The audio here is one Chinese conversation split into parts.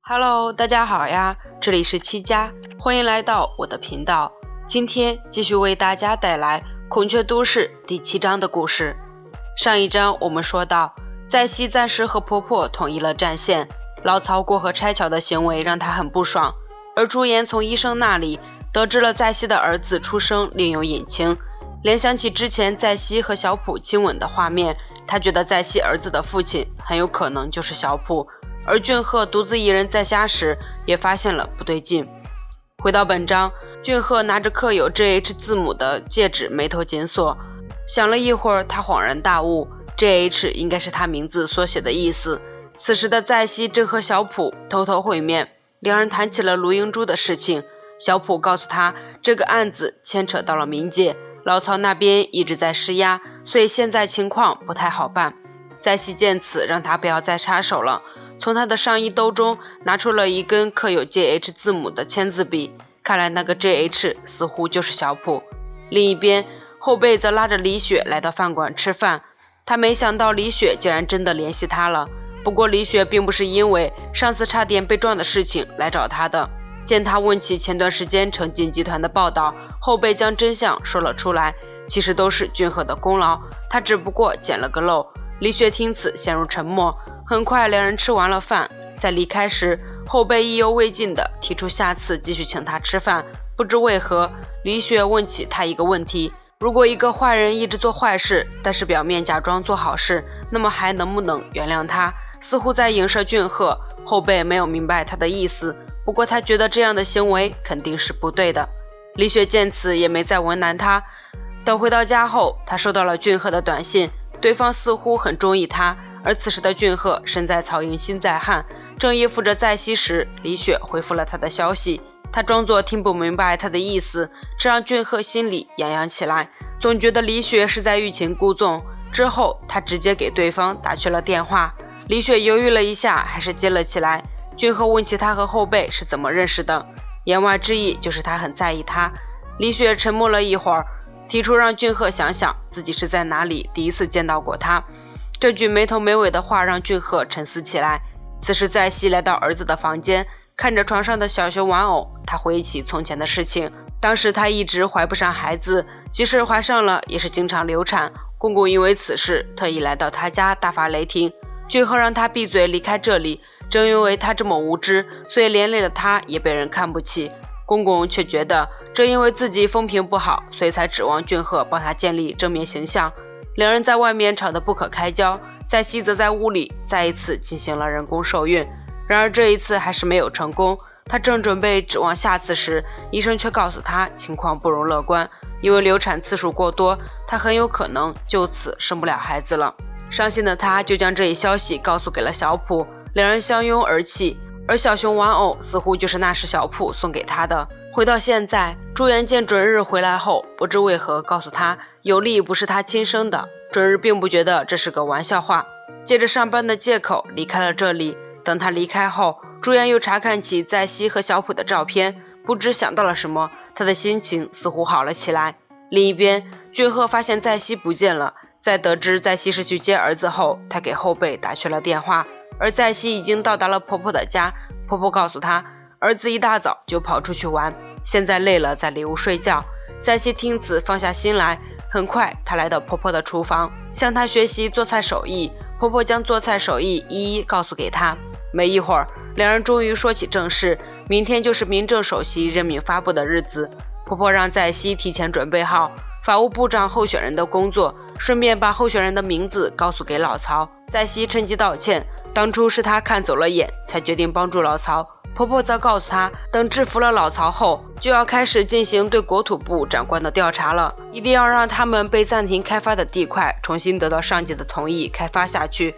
Hello， 大家好呀，这里是七家，欢迎来到我的频道。今天继续为大家带来《孔雀都市》第7章的故事。上一章我们说到，在熙暂时和婆婆统一了战线，老曹过河拆桥的行为让她很不爽，而朱颜从医生那里得知了在熙的儿子出生另有隐情，联想起之前在熙和小普亲吻的画面，她觉得在熙儿子的父亲很有可能就是小普。而俊赫独自一人在家时也发现了不对劲。回到本章，俊赫拿着刻有 JH 字母的戒指眉头紧锁，想了一会儿，他恍然大悟， JH 应该是他名字缩写的意思。此时的在熙正和小普偷偷会面，两人谈起了卢英珠的事情。小普告诉他，这个案子牵扯到了冥界，老曹那边一直在施压，所以现在情况不太好办。在熙见此，让他不要再插手了，从他的上衣兜中拿出了一根刻有 JH 字母的签字笔，看来那个 JH 似乎就是小普。另一边，后辈则拉着李雪来到饭馆吃饭，他没想到李雪竟然真的联系他了。不过李雪并不是因为上次差点被撞的事情来找他的，见他问起前段时间诚信集团的报道，后辈将真相说了出来，其实都是俊赫的功劳，他只不过捡了个漏。李雪听此陷入沉默。很快两人吃完了饭，在离开时，后辈意犹未尽地提出下次继续请他吃饭。不知为何，李雪问起他一个问题，如果一个坏人一直做坏事，但是表面假装做好事，那么还能不能原谅他？似乎在影射俊赫。后辈没有明白他的意思，不过他觉得这样的行为肯定是不对的。李雪见此也没再为难他。等回到家后，他收到了俊赫的短信，对方似乎很中意他。而此时的俊赫身在曹营心在汉，正依附着在熙时，李雪回复了他的消息，他装作听不明白他的意思，这让俊赫心里痒痒起来，总觉得李雪是在欲擒故纵。之后他直接给对方打去了电话，李雪犹豫了一下，还是接了起来。俊赫问起他和后辈是怎么认识的，言外之意就是他很在意他。李雪沉默了一会儿，提出让俊赫想想自己是在哪里第一次见到过他。这句没头没尾的话让俊赫沉思起来。此时在熙来到儿子的房间，看着床上的小熊玩偶，他回忆起从前的事情。当时他一直怀不上孩子，即使怀上了也是经常流产。公公因为此事特意来到他家大发雷霆，俊赫让他闭嘴离开这里。正因为他这么无知，所以连累了他也被人看不起。公公却觉得正因为自己风评不好，所以才指望俊赫帮他建立正面形象。两人在外面吵得不可开交，在熙则在屋里再一次进行了人工受孕，然而这一次还是没有成功。他正准备指望下次时，医生却告诉他情况不容乐观，因为流产次数过多，他很有可能就此生不了孩子了。伤心的他就将这一消息告诉给了小普，两人相拥而泣，而小熊玩偶似乎就是那时小普送给他的。回到现在，朱颜见准日回来后，不知为何告诉他有利不是他亲生的。准日并不觉得这是个玩笑话，借着上班的借口离开了这里。等他离开后，朱颜又查看起在熙和小普的照片，不知想到了什么，他的心情似乎好了起来。另一边，俊赫发现在熙不见了，在得知在熙是去接儿子后，他给后辈打去了电话，而在熙已经到达了婆婆的家。婆婆告诉他，儿子一大早就跑出去玩，现在累了在里屋睡觉。在熙听此放下心来，很快她来到婆婆的厨房，向她学习做菜手艺。婆婆将做菜手艺一一告诉给她。没一会儿，两人终于说起正事，明天就是民政首席任命发布的日子。婆婆让在熙提前准备好法务部长候选人的工作，顺便把候选人的名字告诉给老曹。在熙趁机道歉，当初是她看走了眼，才决定帮助老曹。婆婆则告诉她，等制服了老曹后，就要开始进行对国土部长官的调查了，一定要让他们被暂停开发的地块重新得到上级的同意开发下去。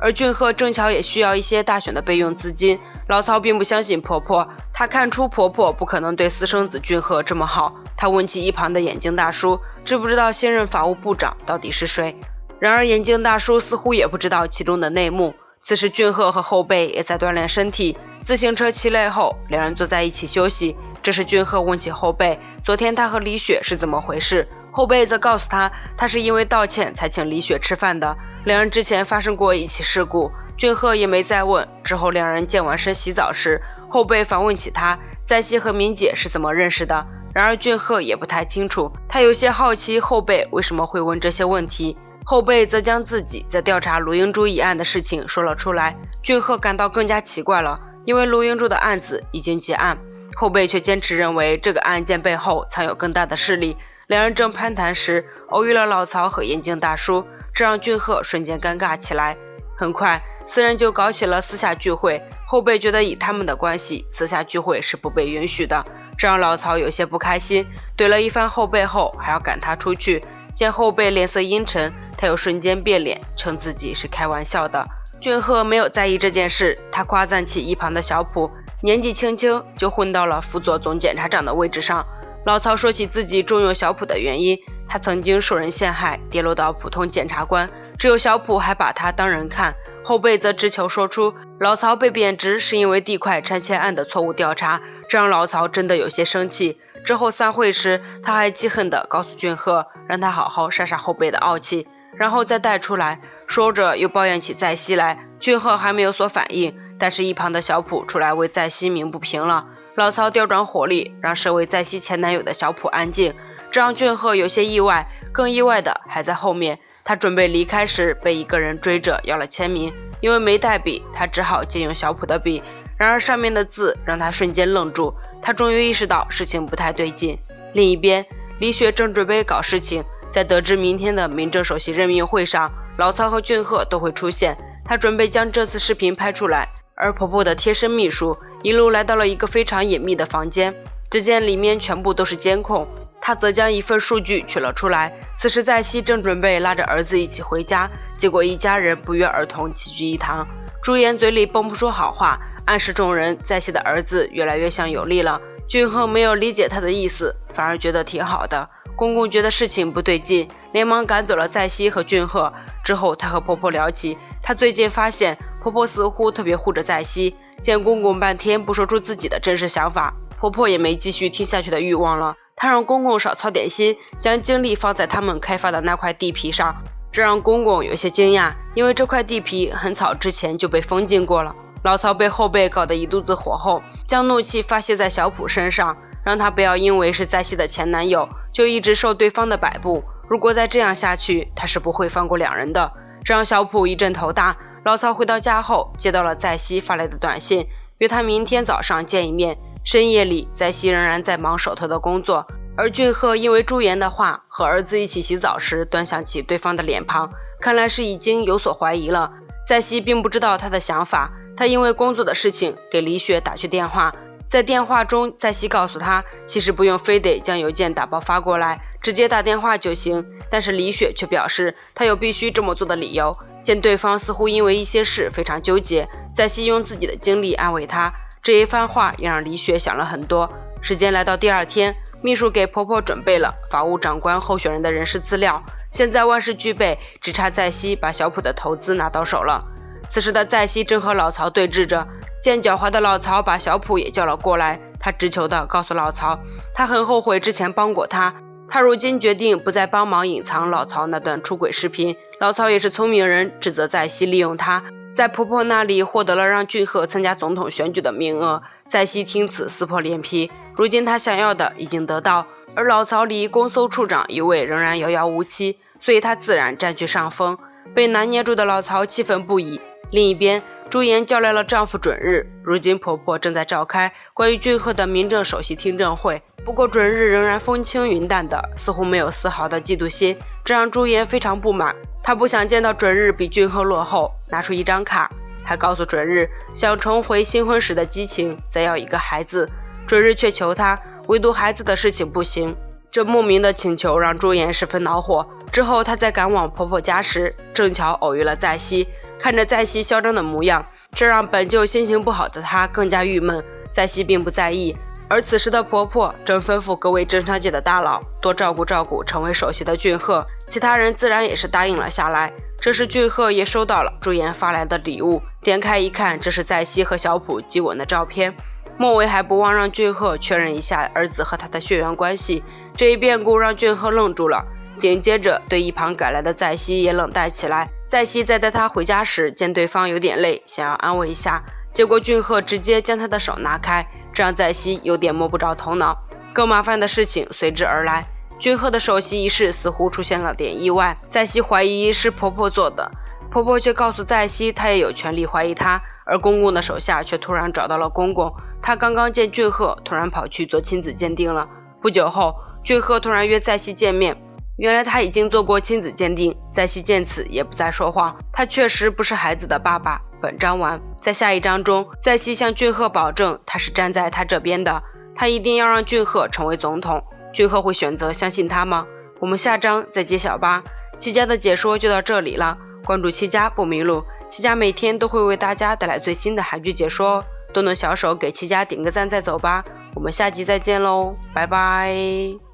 而俊赫正巧也需要一些大选的备用资金。老曹并不相信婆婆，他看出婆婆不可能对私生子俊赫这么好。他问起一旁的眼镜大叔，知不知道现任法务部长到底是谁？然而眼镜大叔似乎也不知道其中的内幕。此时俊赫和后辈也在锻炼身体，自行车骑累后，两人坐在一起休息。这时俊赫问起后辈，昨天他和李雪是怎么回事？后辈则告诉他，他是因为道歉才请李雪吃饭的，两人之前发生过一起事故，俊赫也没再问。之后两人健完身洗澡时，后辈反问起他在熙和明姐是怎么认识的，然而俊赫也不太清楚，他有些好奇后辈为什么会问这些问题。后辈则将自己在调查卢英珠一案的事情说了出来，俊赫感到更加奇怪了，因为卢英珠的案子已经结案，后辈却坚持认为这个案件背后藏有更大的势力。两人正攀谈时，偶遇了老曹和眼镜大叔，这让俊赫瞬间尴尬起来。很快四人就搞起了私下聚会，后辈觉得以他们的关系，私下聚会是不被允许的，这让老曹有些不开心，怼了一番后辈后还要赶他出去。见后辈脸色阴沉，他又瞬间变脸，称自己是开玩笑的。俊赫没有在意这件事，他夸赞起一旁的小普，年纪轻轻就混到了辅佐总检察长的位置上。老曹说起自己重用小普的原因，他曾经受人陷害，跌落到普通检察官，只有小普还把他当人看。后辈则直求说出老曹被贬职是因为地块拆迁案的错误调查，这让老曹真的有些生气。之后散会时，他还记恨地告诉俊赫，让他好好杀杀后辈的傲气，然后再带出来。说着又抱怨起在熙来，俊赫还没有所反应，但是一旁的小普出来为在熙鸣不平了。老曹调转火力，让身为在熙前男友的小普安静，这让俊赫有些意外，更意外的还在后面。他准备离开时，被一个人追着要了签名，因为没带笔，他只好借用小普的笔，然而上面的字让他瞬间愣住，他终于意识到事情不太对劲。另一边，李雪正准备搞事情，在得知明天的民政首席任命会上，老曹和俊赫都会出现，他准备将这次视频拍出来。而婆婆的贴身秘书一路来到了一个非常隐秘的房间，只见里面全部都是监控，他则将一份数据取了出来。此时在熙正准备拉着儿子一起回家，结果一家人不约而同齐聚一堂。朱颜嘴里蹦不出好话，暗示众人在熙的儿子越来越像有利了。俊赫没有理解他的意思，反而觉得挺好的。公公觉得事情不对劲，连忙赶走了在熙和俊赫。之后他和婆婆聊起，他最近发现婆婆似乎特别护着在熙，见公公半天不说出自己的真实想法，婆婆也没继续听下去的欲望了。她让公公少操点心，将精力放在他们开发的那块地皮上，这让公公有些惊讶，因为这块地皮很早之前就被封禁过了。老曹被后辈搞得一肚子火后，将怒气发泄在小普身上，让他不要因为是在熙的前男友就一直受对方的摆布，如果再这样下去，他是不会放过两人的。这让小普一阵头大。老曹回到家后，接到了在熙发来的短信，约他明天早上见一面。深夜里，在熙仍然在忙手头的工作，而俊赫因为朱颜的话，和儿子一起洗澡时端详起对方的脸庞，看来是已经有所怀疑了。在熙并不知道他的想法，他因为工作的事情给李雪打去电话，在电话中在熙告诉他，其实不用非得将邮件打包发过来，直接打电话就行。但是李雪却表示他有必须这么做的理由，见对方似乎因为一些事非常纠结，在熙用自己的经历安慰他。这一番话也让李雪想了很多。时间来到第二天，秘书给婆婆准备了法务长官候选人的人事资料，现在万事俱备，只差在熙把小普的投资拿到手了。此时的在熙正和老曹对峙着，见狡猾的老曹把小普也叫了过来，他直求地告诉老曹，他很后悔之前帮过他，他如今决定不再帮忙隐藏老曹那段出轨视频。老曹也是聪明人，指责在熙利用他，在婆婆那里获得了让俊赫参加总统选举的名额。在熙听此撕破脸皮，如今他想要的已经得到，而老曹离公搜处长一位仍然遥遥无期，所以他自然占据上风。被拿捏住的老曹气愤不已。另一边，朱颜叫来了丈夫准日，如今婆婆正在召开关于俊赫的民政首席听证会，不过准日仍然风轻云淡的，似乎没有丝毫的嫉妒心，这让朱颜非常不满。她不想见到准日比俊赫落后，拿出一张卡，还告诉准日想重回新婚时的激情，再要一个孩子。准日却求她，唯独孩子的事情不行。这莫名的请求让朱颜十分恼火。之后她在赶往婆婆家时，正巧偶遇了在熙，看着在熙嚣张的模样，这让本就心情不好的她更加郁闷。在熙并不在意，而此时的婆婆正吩咐各位政商界的大佬多照顾照顾成为首席的俊赫，其他人自然也是答应了下来。这时俊赫也收到了朱颜发来的礼物，点开一看，这是在熙和小普接吻的照片。末尾还不忘让俊赫确认一下儿子和他的血缘关系，这一变故让俊赫愣住了。紧接着对一旁赶来的在熙也冷淡起来。在熙在带他回家时，见对方有点累，想要安慰一下，结果俊赫直接将他的手拿开，这让在熙有点摸不着头脑。更麻烦的事情随之而来，俊赫的首席仪式似乎出现了点意外，在熙怀疑是婆婆做的，婆婆却告诉在熙她也有权利怀疑她，而公公的手下却突然找到了公公，他刚刚见俊赫，突然跑去做亲子鉴定了。不久后，俊赫突然约在熙见面，原来他已经做过亲子鉴定。在熙见此也不再说谎，他确实不是孩子的爸爸。本章完。在下一章中，在熙向俊赫保证他是站在他这边的，他一定要让俊赫成为总统。俊赫会选择相信他吗？我们下章再揭晓吧。七家的解说就到这里了，关注七家不迷路，七家每天都会为大家带来最新的韩剧解说哦。动动小手给七家点个赞再走吧，我们下集再见喽，拜拜。